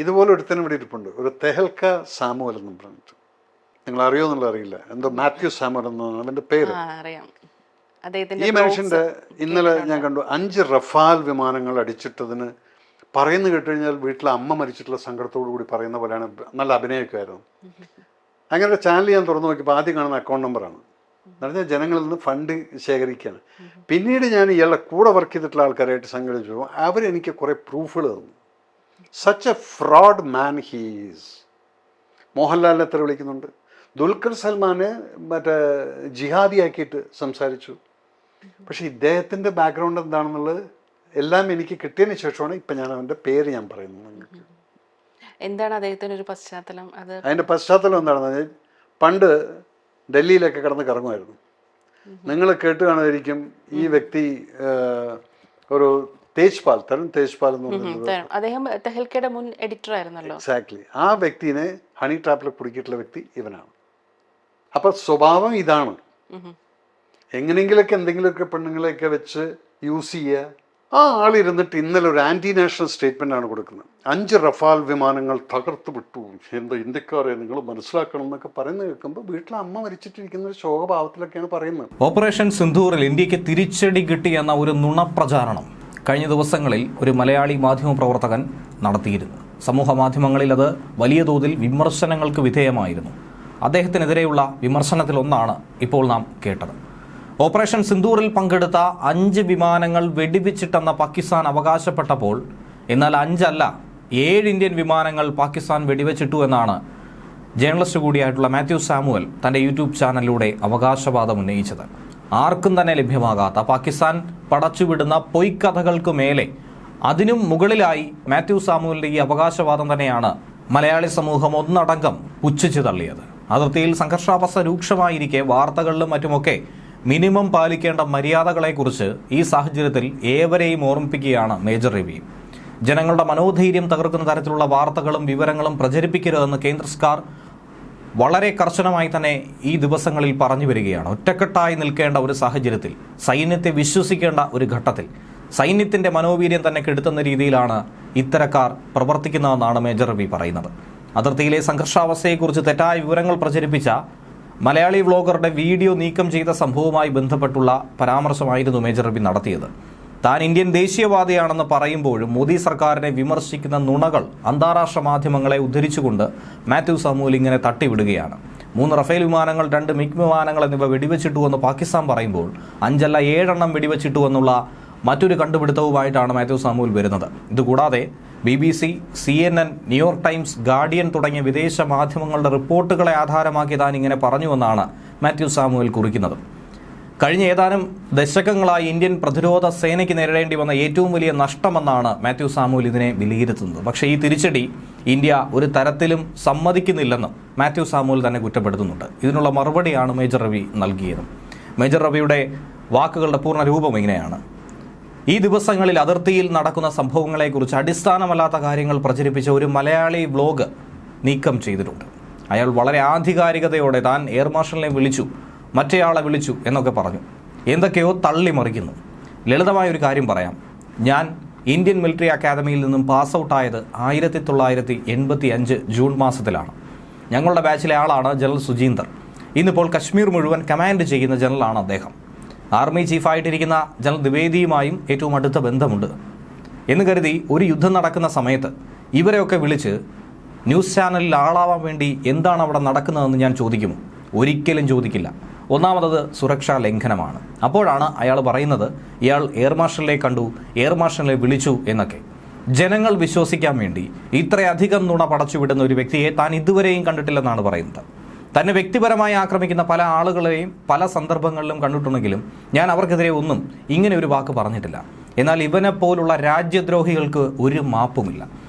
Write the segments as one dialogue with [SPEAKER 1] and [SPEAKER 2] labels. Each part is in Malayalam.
[SPEAKER 1] ഇതുപോലെ ഒരുത്തനും ഇവിടെ ഇരിപ്പുണ്ട്, ഒരു തെഹൽക്ക സാമുവൽ എന്നും പറഞ്ഞിട്ട്. നിങ്ങൾ അറിയോ എന്നുള്ള അറിയില്ല, എന്തോ മാത്യു സാമുവൽ എന്നാണ് അവൻ്റെ പേര്. ഈ മനുഷ്യൻ്റെ ഇന്നലെ ഞാൻ കണ്ടു 5 റഫാൽ വിമാനങ്ങൾ അടിച്ചിട്ടതിന് പറയുന്നു കേട്ട് കഴിഞ്ഞാൽ വീട്ടിലെ അമ്മ മരിച്ചിട്ടുള്ള സങ്കടത്തോടു കൂടി പറയുന്ന പോലെയാണ്. നല്ല അഭിനയമൊക്കെയായിരുന്നു. അങ്ങനെ ചാനൽ ഞാൻ തുറന്നു നോക്കിയപ്പോൾ ആദ്യം കാണുന്ന അക്കൗണ്ട് നമ്പറാണ്. എന്ന് പറഞ്ഞാൽ ജനങ്ങളിൽ നിന്ന് ഫണ്ട് ശേഖരിക്കുകയാണ്. പിന്നീട് ഞാൻ ഇയാളുടെ കൂടെ വർക്ക് ചെയ്തിട്ടുള്ള ആൾക്കാരായിട്ട് സംഘടിച്ചു. അവരെനിക്ക് കുറേ പ്രൂഫുകൾ തന്നു. Such A fraud man he's. മോഹൻലാലിനെ എത്ര വിളിക്കുന്നുണ്ട്, ദുൽഖർ സൽമാനെ മറ്റേ ജിഹാദിയാക്കിയിട്ട് സംസാരിച്ചു. പക്ഷെ ഇദ്ദേഹത്തിൻ്റെ ബാക്ക്ഗ്രൗണ്ട് എന്താണെന്നുള്ളത് എല്ലാം എനിക്ക് കിട്ടിയതിന് ശേഷമാണ് ഇപ്പം ഞാൻ അവൻ്റെ പേര് ഞാൻ പറയുന്നത്.
[SPEAKER 2] എന്താണ് അദ്ദേഹത്തിൻ്റെ ഒരു പശ്ചാത്തലം?
[SPEAKER 1] അതിൻ്റെ പശ്ചാത്തലം എന്താണെന്ന് പറഞ്ഞാൽ, പണ്ട് ഡൽഹിയിലൊക്കെ കിടന്ന് കറങ്ങുമായിരുന്നു. നിങ്ങൾ കേട്ട് കാണുമായിരിക്കും, ഈ വ്യക്തി ഒരു തരുൺ തേജ്പാൽ എന്ന് പറയുന്നത്,
[SPEAKER 2] അദ്ദേഹം തെഹൽക്കയുടെ മുൻ എഡിറ്റർ ആയിരുന്നല്ലോ.
[SPEAKER 1] എക്സാക്ട്ലി. ആ വ്യക്തിനെ ഹണി ട്രാപ്പിൽ കുടുക്കിയിട്ടുള്ള വ്യക്തി ഇവനാണ്. അപ്പം സ്വഭാവം ഇതാണ്, എങ്ങനെയെങ്കിലൊക്കെ എന്തെങ്കിലുമൊക്കെ പെണ്ണുങ്ങളെയൊക്കെ വെച്ച് യൂസ് ചെയ്യുക. ആ ആളിരുന്നിട്ട് ഇന്നലെ ഒരു ആൻറ്റി നാഷണൽ സ്റ്റേറ്റ്മെൻ്റ് ആണ് കൊടുക്കുന്നത്. 5 റഫാൽ വിമാനങ്ങൾ തകർത്ത് വിട്ടു, എന്താ ഇന്ത്യക്കാരെ നിങ്ങൾ മനസ്സിലാക്കണം എന്നൊക്കെ പറയുന്നത് കേൾക്കുമ്പോൾ വീട്ടിലെ അമ്മ മരിച്ചിട്ടിരിക്കുന്ന ഒരു ശോകഭാവത്തിലൊക്കെയാണ് പറയുന്നത്.
[SPEAKER 3] ഓപ്പറേഷൻ സിന്ദൂറിൽ ഇന്ത്യക്ക് തിരിച്ചടി കിട്ടിയെന്ന ഒരു നുണപ്രചാരണം കഴിഞ്ഞ ദിവസങ്ങളിൽ ഒരു മലയാളി മാധ്യമപ്രവർത്തകൻ നടത്തിയിരുന്നു. സമൂഹ മാധ്യമങ്ങളിൽ അത് വലിയ തോതിൽ വിമർശനങ്ങൾക്ക് വിധേയമായിരുന്നു. അദ്ദേഹത്തിനെതിരെയുള്ള വിമർശനത്തിലൊന്നാണ് ഇപ്പോൾ നാം കേട്ടത്. ഓപ്പറേഷൻ സിന്ദൂറിൽ പങ്കെടുത്ത 5 വിമാനങ്ങൾ വെടിവെച്ചിട്ടെന്ന പാകിസ്ഥാൻ അവകാശപ്പെട്ടപ്പോൾ, എന്നാൽ 5 അല്ല 7 ഇന്ത്യൻ വിമാനങ്ങൾ പാകിസ്ഥാൻ വെടിവെച്ചിട്ടു എന്നാണ് ജേർണലിസ്റ്റ് കൂടിയായിട്ടുള്ള മാത്യു സാമുവൽ തൻ്റെ യൂട്യൂബ് ചാനലിലൂടെ അവകാശവാദം ഉന്നയിച്ചത്. ആർക്കും തന്നെ ലഭ്യമാകാത്ത പാകിസ്ഥാൻ പടച്ചുവിടുന്ന പൊയ്ക്കഥകൾക്ക് മേലെ അതിനും മുകളിലായി മാത്യു സാമുവലിൻ്റെ ഈ അവകാശവാദം തന്നെയാണ് മലയാളി സമൂഹം ഒന്നടങ്കം പുച്ഛിച്ചു തള്ളിയത്. അതിർത്തിയിൽ സംഘർഷാവസ്ഥ രൂക്ഷമായിരിക്കെ വാർത്തകളിലും മറ്റുമൊക്കെ മിനിമം പാലിക്കേണ്ട മര്യാദകളെക്കുറിച്ച് ഈ സാഹചര്യത്തിൽ ഏവരെയും ഓർമ്മിപ്പിക്കുകയാണ് മേജർ രവി. ജനങ്ങളുടെ മനോധൈര്യം തകർക്കുന്ന തരത്തിലുള്ള വാർത്തകളും വിവരങ്ങളും പ്രചരിപ്പിക്കരുതെന്ന് കേന്ദ്ര സർക്കാർ വളരെ കർശനമായി തന്നെ ഈ ദിവസങ്ങളിൽ പറഞ്ഞു വരികയാണ്. ഒറ്റക്കെട്ടായി നിൽക്കേണ്ട ഒരു സാഹചര്യത്തിൽ, സൈന്യത്തെ വിശ്വസിക്കേണ്ട ഒരു ഘട്ടത്തിൽ സൈന്യത്തിൻ്റെ മനോവീര്യം തന്നെ കെടുത്തുന്ന രീതിയിലാണ് ഇത്തരക്കാർ പ്രവർത്തിക്കുന്നതെന്നാണ് മേജർ രവി പറയുന്നത്. അതിർത്തിയിലെ സംഘർഷാവസ്ഥയെക്കുറിച്ച് തെറ്റായ വിവരങ്ങൾ പ്രചരിപ്പിച്ച മലയാളി വ്ളോഗറുടെ വീഡിയോ നീക്കം ചെയ്ത സംഭവവുമായി ബന്ധപ്പെട്ടുള്ള പരാമർശമായിരുന്നു മേജർ രവി നടത്തിയത്. താൻ ഇന്ത്യൻ ദേശീയവാദിയാണെന്ന് പറയുമ്പോഴും മോദി സർക്കാരിനെ വിമർശിക്കുന്ന നുണകൾ അന്താരാഷ്ട്ര മാധ്യമങ്ങളെ ഉദ്ധരിച്ചുകൊണ്ട് മാത്യു സാമുവൽ ഇങ്ങനെ തട്ടിവിടുകയാണ്. 3 റഫേൽ വിമാനങ്ങൾ, 2 മിഗ് വിമാനങ്ങൾ എന്നിവ വെടിവെച്ചിട്ടുവെന്ന് പാകിസ്ഥാൻ പറയുമ്പോൾ 5 അല്ല 7 എണ്ണം വെടിവെച്ചിട്ടുവെന്നുള്ള മറ്റൊരു കണ്ടുപിടുത്തവുമായിട്ടാണ് മാത്യു സാമുവൽ വരുന്നത്. ഇതുകൂടാതെ BBC, CNN, New York times, guardian തുടങ്ങിയ വിദേശ മാധ്യമങ്ങളുടെ റിപ്പോർട്ടുകളെ ആധാരമാക്കി താൻ ഇങ്ങനെ പറഞ്ഞുവെന്നാണ് മാത്യു സാമുവൽ കുറിക്കുന്നത്. കഴിഞ്ഞ ഏതാനും ദശകങ്ങളായി ഇന്ത്യൻ പ്രതിരോധ സേനയ്ക്ക് നേരിടേണ്ടി വന്ന ഏറ്റവും വലിയ നഷ്ടമെന്നാണ് മാത്യു സാമുവൽ ഇതിനെ വിലയിരുത്തുന്നത്. പക്ഷേ ഈ തിരിച്ചടി ഇന്ത്യ ഒരു തരത്തിലും സമ്മതിക്കുന്നില്ലെന്നും മാത്യു സാമുവൽ തന്നെ കുറ്റപ്പെടുത്തുന്നുണ്ട്. ഇതിനുള്ള മറുപടിയാണ് മേജർ രവി നൽകിയത്. മേജർ രവിയുടെ വാക്കുകളുടെ പൂർണ്ണ രൂപം ഇങ്ങനെയാണ്: ഈ ദിവസങ്ങളിൽ അതിർത്തിയിൽ നടക്കുന്ന സംഭവങ്ങളെക്കുറിച്ച് അടിസ്ഥാനമല്ലാത്ത കാര്യങ്ങൾ പ്രചരിപ്പിച്ച ഒരു മലയാളി വ്ലോഗ് നീക്കം ചെയ്തിട്ടുണ്ട്. അയാൾ വളരെ ആധികാരികതയോടെ താൻ എയർ മാർഷലിനെ വിളിച്ചു, മറ്റേയാളെ വിളിച്ചു എന്നൊക്കെ പറഞ്ഞു. എന്തൊക്കെയോ തള്ളിമറിക്കുന്നു. ലളിതമായൊരു കാര്യം പറയാം. ഞാൻ ഇന്ത്യൻ മിലിറ്ററി അക്കാദമിയിൽ നിന്നും പാസ് ഔട്ടായത് 1985 ജൂൺ മാസത്തിലാണ്. ഞങ്ങളുടെ ബാച്ചിലെ ആളാണ് ജനറൽ സുജീന്ദർ. ഇന്നിപ്പോൾ കശ്മീർ മുഴുവൻ കമാൻഡ് ചെയ്യുന്ന ജനറലാണ് അദ്ദേഹം. ആർമി ചീഫായിട്ടിരിക്കുന്ന ജനറൽ ദ്വിവേദിയുമായും ഏറ്റവും അടുത്ത ബന്ധമുണ്ട് എന്ന് കരുതി ഒരു യുദ്ധം നടക്കുന്ന സമയത്ത് ഇവരെയൊക്കെ വിളിച്ച് ന്യൂസ് ചാനലിൽ ആളാവാൻ വേണ്ടി എന്താണ് അവിടെ നടക്കുന്നതെന്ന് ഞാൻ ചോദിക്കുമോ? ഒരിക്കലും ചോദിക്കില്ല. ഒന്നാമത് സുരക്ഷാ ലംഘനമാണ്. അപ്പോഴാണ് അയാൾ പറയുന്നത് ഇയാൾ എയർ മാർഷലിനെ കണ്ടു, എയർ മാർഷലിനെ വിളിച്ചു എന്നൊക്കെ. ജനങ്ങൾ വിശ്വസിക്കാൻ വേണ്ടി ഇത്രയധികം നുണ പടച്ചുവിടുന്ന ഒരു വ്യക്തിയെ താൻ ഇതുവരെയും കണ്ടിട്ടില്ലെന്നാണ് പറയുന്നത്. തന്നെ വ്യക്തിപരമായി ആക്രമിക്കുന്ന പല ആളുകളെയും പല സന്ദർഭങ്ങളിലും കണ്ടിട്ടുണ്ടെങ്കിലും ഞാൻ അവർക്കെതിരെ ഒന്നും ഇങ്ങനെ ഒരു വാക്ക് പറഞ്ഞിട്ടില്ല. എന്നാൽ ഇവനെപ്പോലുള്ള രാജ്യദ്രോഹികൾക്ക് ഒരു മാപ്പുമില്ല.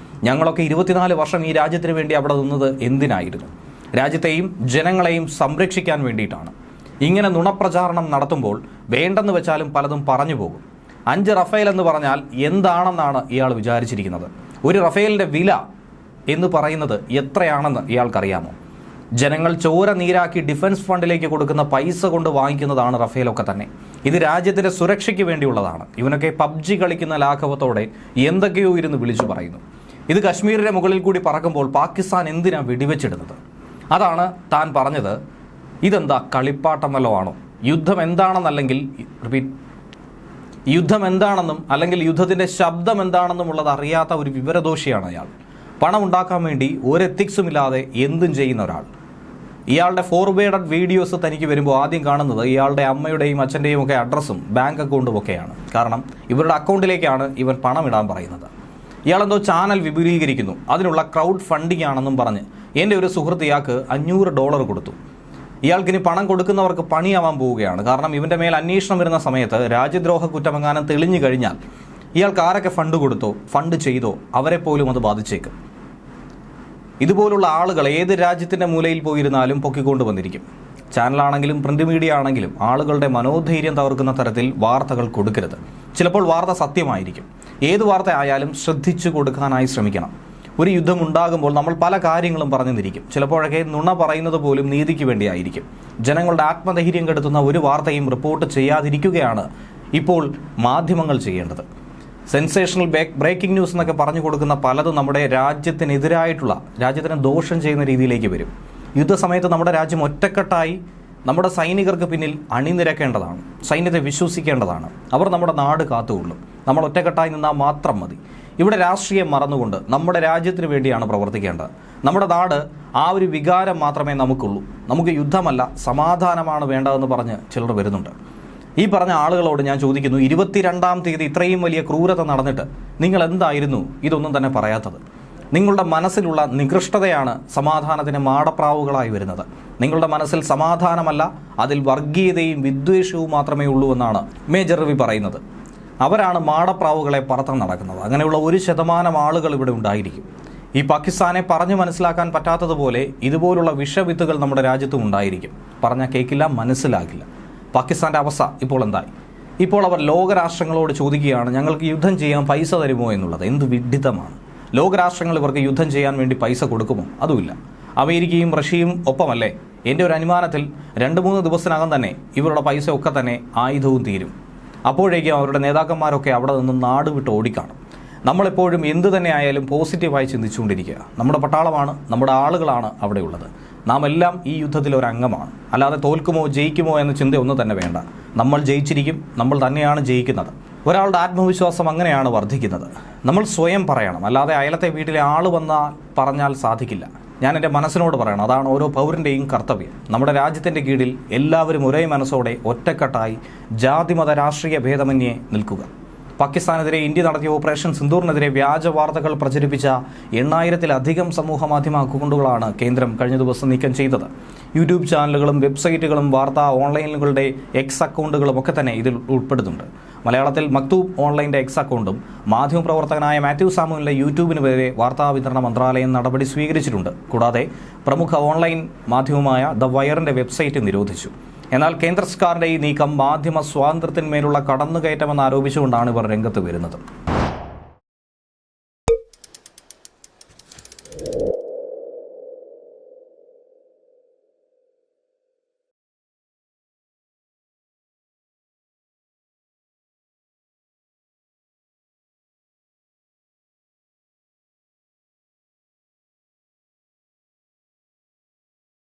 [SPEAKER 3] ഞങ്ങളൊക്കെ 24 വർഷം ഈ രാജ്യത്തിന് വേണ്ടി അവിടെ നിന്നത് എന്തിനായിരുന്നു? രാജ്യത്തെയും ജനങ്ങളെയും സംരക്ഷിക്കാൻ വേണ്ടിയിട്ടാണ്. ഇങ്ങനെ നുണപ്രചാരണം നടത്തുമ്പോൾ വേണ്ടെന്ന് വെച്ചാലും പലതും പറഞ്ഞു പോകും. 5 റഫേൽ എന്ന് പറഞ്ഞാൽ എന്താണെന്നാണ് ഇയാൾ വിചാരിച്ചിരിക്കുന്നത്? ഒരു റഫേലിൻ്റെ വില എന്ന് പറയുന്നത് എത്രയാണെന്ന് ഇയാൾക്കറിയാമോ? ജനങ്ങൾ ചോര നീരാക്കി ഡിഫൻസ് ഫണ്ടിലേക്ക് കൊടുക്കുന്ന പൈസ കൊണ്ട് വാങ്ങിക്കുന്നതാണ് റഫേലൊക്കെ തന്നെ. ഇത് രാജ്യത്തിൻ്റെ സുരക്ഷയ്ക്ക് വേണ്ടിയുള്ളതാണ്. ഇവനൊക്കെ PUBG കളിക്കുന്ന ലാഘവത്തോടെ എന്തൊക്കെയോ ഇരുന്ന് വിളിച്ചു പറയുന്നു. ഇത് കശ്മീരിൻ്റെ മുകളിൽ കൂടി പറക്കുമ്പോൾ പാകിസ്ഥാൻ എന്തിനാ വെടിവെച്ചിടുന്നത്? അതാണ് താൻ പറഞ്ഞത്. ഇതെന്താ കളിപ്പാട്ടം വല്ലോ ആണോ? യുദ്ധം എന്താണെന്നല്ലെങ്കിൽ യുദ്ധം എന്താണെന്നും അല്ലെങ്കിൽ യുദ്ധത്തിൻ്റെ ശബ്ദം എന്താണെന്നുമുള്ളത് അറിയാത്ത ഒരു വിവരദോഷിയാണ് അയാൾ. പണം ഉണ്ടാക്കാൻ വേണ്ടി ഒരു എത്തിക്സും ഇല്ലാതെ എന്തും ചെയ്യുന്ന ഒരാൾ. ഇയാളുടെ ഫോർവേഡഡ് വീഡിയോസ് തനിക്ക് വരുമ്പോൾ ആദ്യം കാണുന്നത് ഇയാളുടെ അമ്മയുടെയും അച്ഛൻ്റെയും ഒക്കെ അഡ്രസ്സും ബാങ്ക് അക്കൗണ്ടും ഒക്കെയാണ്. കാരണം ഇവരുടെ അക്കൗണ്ടിലേക്കാണ് ഇവൻ പണം ഇടാൻ പറയുന്നത്. ഇയാളെന്തോ ചാനൽ വിപുലീകരിക്കുന്നു, അതിനുള്ള ക്രൗഡ് ഫണ്ടിങ് ആണെന്നും പറഞ്ഞ് എൻ്റെ ഒരു സുഹൃത്ത് ഇയാൾക്ക് $500 കൊടുത്തു. ഇയാൾക്കിനി പണം കൊടുക്കുന്നവർക്ക് പണിയാവാൻ പോവുകയാണ്. കാരണം ഇവൻ്റെ മേൽ അന്വേഷണം വരുന്ന സമയത്ത് രാജ്യദ്രോഹ കുറ്റമെങ്ങാനും തെളിഞ്ഞു കഴിഞ്ഞാൽ ഇയാൾക്ക് ആരൊക്കെ ഫണ്ട് കൊടുത്തോ, ഫണ്ട് ചെയ്തോ, അവരെ പോലും അത് ബാധിച്ചേക്കും. ഇതുപോലുള്ള ആളുകൾ ഏത് രാജ്യത്തിൻ്റെ മൂലയിൽ പോയിരുന്നാലും പൊക്കിക്കൊണ്ട് വന്നിരിക്കും. ചാനലാണെങ്കിലും പ്രിന്റ് മീഡിയ ആണെങ്കിലും ആളുകളുടെ മനോധൈര്യം തകർക്കുന്ന തരത്തിൽ വാർത്തകൾ കൊടുക്കരുത്. ചിലപ്പോൾ വാർത്ത സത്യമായിരിക്കും. ഏത് വാർത്ത ആയാലും ശ്രദ്ധിച്ചു കൊടുക്കാനായി ശ്രമിക്കണം. ഒരു യുദ്ധം ഉണ്ടാകുമ്പോൾ നമ്മൾ പല കാര്യങ്ങളും പറഞ്ഞു നിന്നിരിക്കും. ചിലപ്പോഴൊക്കെ നുണ പറയുന്നത് പോലും നീതിക്ക് വേണ്ടിയായിരിക്കും. ജനങ്ങളുടെ ആത്മധൈര്യം കെടുത്തുന്ന ഒരു വാർത്തയും റിപ്പോർട്ട് ചെയ്യാതിരിക്കുകയാണ് ഇപ്പോൾ മാധ്യമങ്ങൾ ചെയ്യേണ്ടത്. സെൻസേഷണൽ ബ്രേക്കിംഗ് ന്യൂസ് എന്നൊക്കെ പറഞ്ഞു കൊടുക്കുന്ന പലതും നമ്മുടെ രാജ്യത്തിനെതിരായിട്ടുള്ള, രാജ്യത്തിന് ദോഷം ചെയ്യുന്ന രീതിയിലേക്ക് വരും. യുദ്ധസമയത്ത് നമ്മുടെ രാജ്യം ഒറ്റക്കെട്ടായി നമ്മുടെ സൈനികർക്ക് പിന്നിൽ അണിനിരക്കേണ്ടതാണ്. സൈന്യത്തെ വിശ്വസിക്കേണ്ടതാണ്. അവർ നമ്മുടെ നാട് കാത്തുകൊള്ളും. നമ്മൾ ഒറ്റക്കെട്ടായി നിന്നാൽ മാത്രം മതി. ഇവിടെ രാഷ്ട്രീയം മറന്നുകൊണ്ട് നമ്മുടെ രാജ്യത്തിന് വേണ്ടിയാണ് പ്രവർത്തിക്കേണ്ടത്. നമ്മുടെ നാട് ആ ഒരു വികാരം മാത്രമേ നമുക്കുള്ളൂ. നമുക്ക് യുദ്ധമല്ല സമാധാനമാണ് വേണ്ടതെന്ന് പറഞ്ഞ് ചിലർ വരുന്നുണ്ട്. ഈ പറഞ്ഞ ആളുകളോട് ഞാൻ ചോദിക്കുന്നു, 22-ാം തീയതി ഇത്രയും വലിയ ക്രൂരത നടന്നിട്ട് നിങ്ങൾ എന്തായിരുന്നു ഇതൊന്നും തന്നെ പറയാത്തത്? നിങ്ങളുടെ മനസ്സിലുള്ള നികൃഷ്ടതയാണ് സമാധാനത്തിന് മാടപ്രാവുകളായി വരുന്നത്. നിങ്ങളുടെ മനസ്സിൽ സമാധാനമല്ല, അതിൽ വർഗീയതയും വിദ്വേഷവും മാത്രമേ ഉള്ളൂ എന്നാണ് മേജർ രവി പറയുന്നത്. അവരാണ് മാടപ്രാവുകളെ പറത്താൻ നടക്കുന്നത്. അങ്ങനെയുള്ള 1% ആളുകൾ ഇവിടെ ഉണ്ടായിരിക്കും. ഈ പാകിസ്ഥാനെ പറഞ്ഞു മനസ്സിലാക്കാൻ പറ്റാത്തതുപോലെ ഇതുപോലുള്ള വിഷവിത്തുകൾ നമ്മുടെ രാജ്യത്തും ഉണ്ടായിരിക്കും. പറഞ്ഞാൽ കേൾക്കില്ല, മനസ്സിലാക്കില്ല. പാകിസ്ഥാൻ്റെ അവസ്ഥ ഇപ്പോൾ എന്തായി? ഇപ്പോൾ അവർ ലോകരാഷ്ട്രങ്ങളോട് ചോദിക്കുകയാണ്, ഞങ്ങൾക്ക് യുദ്ധം ചെയ്യാൻ പൈസ തരുമോ എന്നുള്ളത്. എന്ത് വിഡ്ഢിത്തമാണ്! ലോകരാഷ്ട്രങ്ങൾ ഇവർക്ക് യുദ്ധം ചെയ്യാൻ വേണ്ടി പൈസ കൊടുക്കുമോ? അതുമില്ല. അമേരിക്കയും റഷ്യയും ഒപ്പമല്ലേ? എൻ്റെ ഒരു അനുമാനത്തിൽ 2-3 ദിവസത്തിനകം തന്നെ ഇവരുടെ പൈസ ഒക്കെ തന്നെ ആയുധവും തീരും. അപ്പോഴേക്കും അവരുടെ നേതാക്കന്മാരൊക്കെ അവിടെ നിന്ന് നാട് വിട്ട് ഓടിക്കാണും. നമ്മളെപ്പോഴും എന്തു തന്നെ ആയാലും പോസിറ്റീവായി ചിന്തിച്ചുകൊണ്ടിരിക്കുക. നമ്മുടെ പട്ടാളമാണ്, നമ്മുടെ ആളുകളാണ് അവിടെയുള്ളത്. നാം എല്ലാം ഈ യുദ്ധത്തിൽ ഒരു അംഗമാണ്. അല്ലാതെ തോൽക്കുമോ ജയിക്കുമോ എന്ന ചിന്ത ഒന്നും തന്നെ വേണ്ട. നമ്മൾ ജയിച്ചിരിക്കും, നമ്മൾ തന്നെയാണ് ജയിക്കുന്നത്. ഒരാളുടെ ആത്മവിശ്വാസം അങ്ങനെയാണ് വർദ്ധിക്കുന്നത്. നമ്മൾ സ്വയം പറയണം, അല്ലാതെ അയലത്തെ വീട്ടിലെ ആൾ വന്നാൽ പറഞ്ഞാൽ സാധിക്കില്ല. ഞാൻ എൻ്റെ മനസ്സിനോട് പറയണം, അതാണ് ഓരോ പൗരൻ്റെയും കർത്തവ്യം. നമ്മുടെ രാജ്യത്തിൻ്റെ കീഴിൽ എല്ലാവരും ഒരേ മനസ്സോടെ ഒറ്റക്കെട്ടായി ജാതിമത രാഷ്ട്രീയ ഭേദമന്യേ നിൽക്കുക. പാകിസ്ഥാനെതിരെ ഇന്ത്യ നടത്തിയ ഓപ്പറേഷൻ സിന്ദൂറിനെതിരെ വ്യാജ വാർത്തകൾ പ്രചരിപ്പിച്ച 8000-ലധികം സമൂഹ മാധ്യമ അക്കൗണ്ടുകളാണ് കേന്ദ്രം കഴിഞ്ഞ ദിവസം നീക്കം ചെയ്തത്. യൂട്യൂബ് ചാനലുകളും വെബ്സൈറ്റുകളും വാർത്താ ഓൺലൈനുകളുടെ എക്സ് അക്കൗണ്ടുകളും ഒക്കെ തന്നെ ഇതിൽ ഉൾപ്പെടുന്നുണ്ട്. മലയാളത്തിൽ മക്തൂബ് ഓൺലൈൻ്റെ എക്സ് അക്കൗണ്ടും മാധ്യമപ്രവർത്തകനായ മാത്യു സാമുവിൻ്റെ യൂട്യൂബിന് വരെ വാർത്താവിതരണ മന്ത്രാലയം നടപടി സ്വീകരിച്ചിട്ടുണ്ട്. കൂടാതെ പ്രമുഖ ഓൺലൈൻ മാധ്യമമായ ദ വയറിൻ്റെ വെബ്സൈറ്റ് നിരോധിച്ചു. എന്നാൽ കേന്ദ്ര സർക്കാരിൻ്റെ ഈ നീക്കം മാധ്യമ സ്വാതന്ത്ര്യത്തിന്മേലുള്ള കടന്നുകയറ്റമെന്ന് ആരോപിച്ചുകൊണ്ടാണ് ഇവർ രംഗത്ത് വരുന്നത്.